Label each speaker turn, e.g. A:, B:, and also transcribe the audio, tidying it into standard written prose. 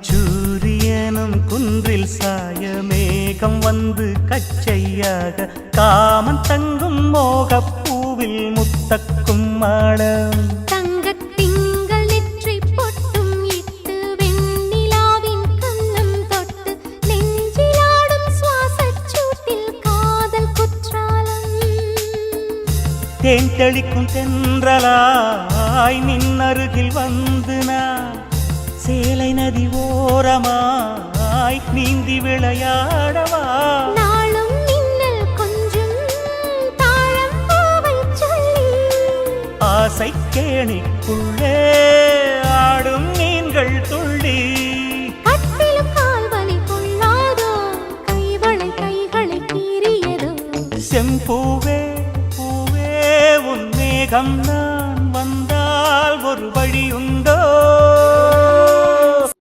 A: அந்திச்சூரியனும் குன்றில் சாய மேகம் வந்து கச்சையாக காமன் தங்கும் மோகப்பூவில் முத்தக்கும் மாடம்
B: தங்கத்திங்கள் நெற்றி பொட்டும் இட்டு வெண்ணிலாவின் கண்ணம் தொட்டு நெஞ்சிலாடும் சுவாசச் சூட்டில் காதல் குற்றாலம்
A: தேன் தெளிக்கும் தென்றலாய் நின்னருகில் வந்து நான் சேலை நதி ஓரமாய் நீந்தி விளையாடவா
B: நாளும் மின்னல் கொஞ்சம் தாழம் பூவை சொல்லி
A: ஆசை கேணிக்குள்ளே ஆடும் மீன்கள் துள்ளி
B: கட்டிலும் கால்வலி கொள்ளாதோ கைகளை கீறியதோ
A: செம்பூவே பூவே உன் மேகம் நான் வந்தால் ஒரு வழியும்